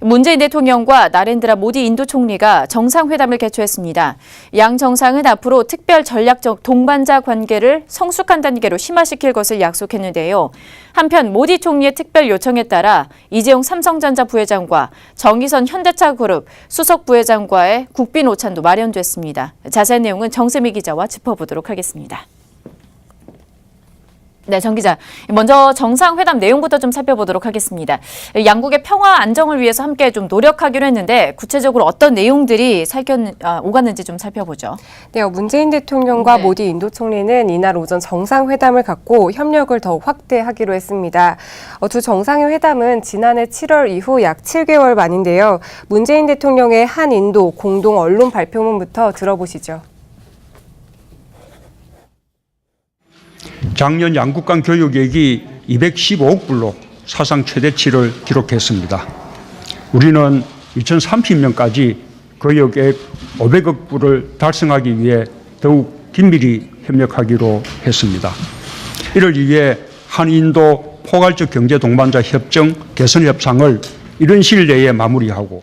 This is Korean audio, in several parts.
문재인 대통령과 나렌드라 모디 인도 총리가 정상회담을 개최했습니다. 양 정상은 앞으로 특별 전략적 동반자 관계를 성숙한 단계로 심화시킬 것을 약속했는데요. 한편 모디 총리의 특별 요청에 따라 이재용 삼성전자 부회장과 정의선 현대차그룹 수석 부회장과의 국빈 오찬도 마련됐습니다. 자세한 내용은 정세미 기자와 짚어보도록 하겠습니다. 네, 정 기자. 먼저 정상회담 내용부터 좀 살펴보도록 하겠습니다. 양국의 평화 안정을 위해서 함께 좀 노력하기로 했는데 구체적으로 어떤 내용들이 오갔는지 좀 살펴보죠. 네, 문재인 대통령과 모디 인도 총리는 이날 오전 정상회담을 갖고 협력을 더욱 확대하기로 했습니다. 두 정상의 회담은 지난해 7월 이후 약 7개월 만인데요. 문재인 대통령의 한인도 공동 언론 발표문부터 들어보시죠. 작년 양국 간 교육액이 215억 불로 사상 최대치를 기록했습니다. 우리는 2030년까지 교육액 500억 불을 달성하기 위해 더욱 긴밀히 협력하기로 했습니다. 이를 위해 한인도 포괄적 경제 동반자 협정 개선 협상을 이런 시일 내에 마무리하고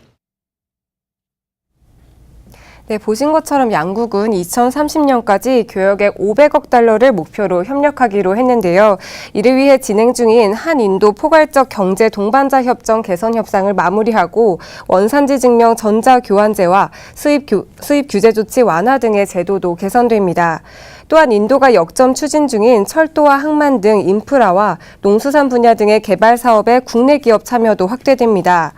네, 보신 것처럼 양국은 2030년까지 교역액 500억 달러를 목표로 협력하기로 했는데요. 이를 위해 진행 중인 한인도 포괄적 경제 동반자 협정 개선 협상을 마무리하고 원산지 증명 전자교환제와 수입 규제 조치 완화 등의 제도도 개선됩니다. 또한 인도가 역점 추진 중인 철도와 항만 등 인프라와 농수산 분야 등의 개발 사업에 국내 기업 참여도 확대됩니다.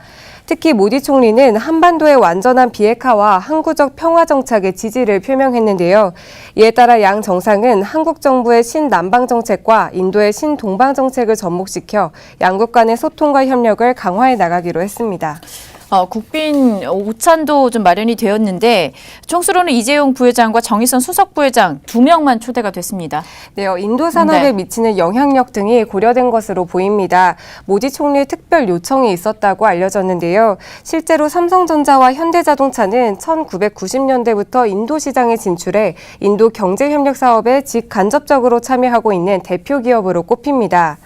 특히 모디 총리는 한반도의 완전한 비핵화와 항구적 평화 정착에 지지를 표명했는데요. 이에 따라 양 정상은 한국 정부의 신남방 정책과 인도의 신동방 정책을 접목시켜 양국 간의 소통과 협력을 강화해 나가기로 했습니다. 국빈 오찬도 좀 마련이 되었는데 총수로는 이재용 부회장과 정의선 수석 부회장 2명만 초대가 됐습니다. 네, 인도 산업에 미치는 영향력 등이 고려된 것으로 보입니다. 모디 총리의 특별 요청이 있었다고 알려졌는데요. 실제로 삼성전자와 현대자동차는 1990년대부터 인도 시장에 진출해 인도 경제협력 사업에 직간접적으로 참여하고 있는 대표 기업으로 꼽힙니다.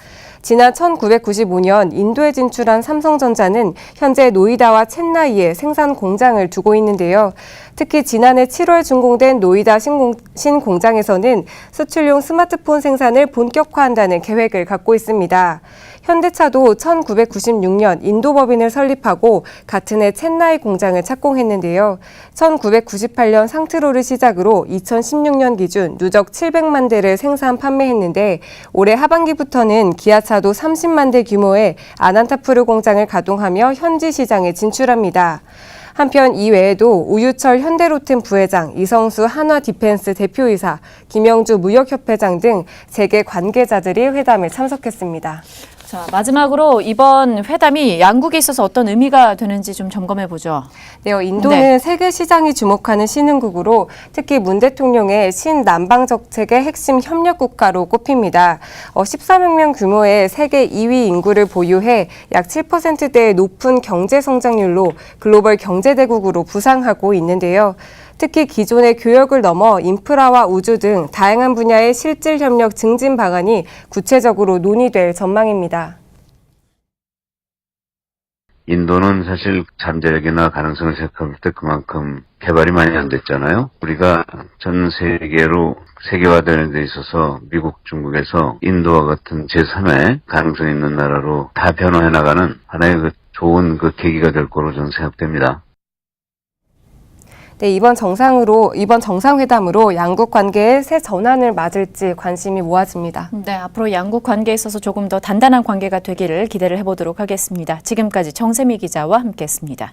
지난 1995년 인도에 진출한 삼성전자는 현재 노이다와 챈나이에 생산 공장을 두고 있는데요. 특히 지난해 7월 준공된 노이다 신공장에서는 수출용 스마트폰 생산을 본격화한다는 계획을 갖고 있습니다. 현대차도 1996년 인도 법인을 설립하고 같은 해 챈나이 공장을 착공했는데요. 1998년 상트로를 시작으로 2016년 기준 누적 700만 대를 생산 판매했는데 올해 하반기부터는 기아차도 30만 대 규모의 아난타푸르 공장을 가동하며 현지 시장에 진출합니다. 한편 이외에도 우유철 현대로템 부회장, 이성수 한화디펜스 대표이사, 김영주 무역협회장 등 세계 관계자들이 회담에 참석했습니다. 자, 마지막으로 이번 회담이 양국에 있어서 어떤 의미가 되는지 좀 점검해 보죠. 네, 인도는 세계 시장이 주목하는 신흥국으로 특히 문 대통령의 신남방 정책의 핵심 협력 국가로 꼽힙니다. 14억 명 규모의 세계 2위 인구를 보유해 약 7%대의 높은 경제 성장률로 글로벌 경제대국으로 부상하고 있는데요. 특히 기존의 교역을 넘어 인프라와 우주 등 다양한 분야의 실질 협력 증진 방안이 구체적으로 논의될 전망입니다. 인도는 사실 잠재력이나 가능성을 생각할 때 그만큼 개발이 많이 안 됐잖아요. 우리가 전 세계로 세계화되는 데 있어서 미국, 중국에서 인도와 같은 제3의 가능성 있는 나라로 다 변화해 나가는 하나의 좋은 계기가 될 거로 저는 생각됩니다. 네, 이번 정상회담으로 양국 관계의 새 전환을 맞을지 관심이 모아집니다. 네, 앞으로 양국 관계에 있어서 조금 더 단단한 관계가 되기를 기대를 해보도록 하겠습니다. 지금까지 정세미 기자와 함께했습니다.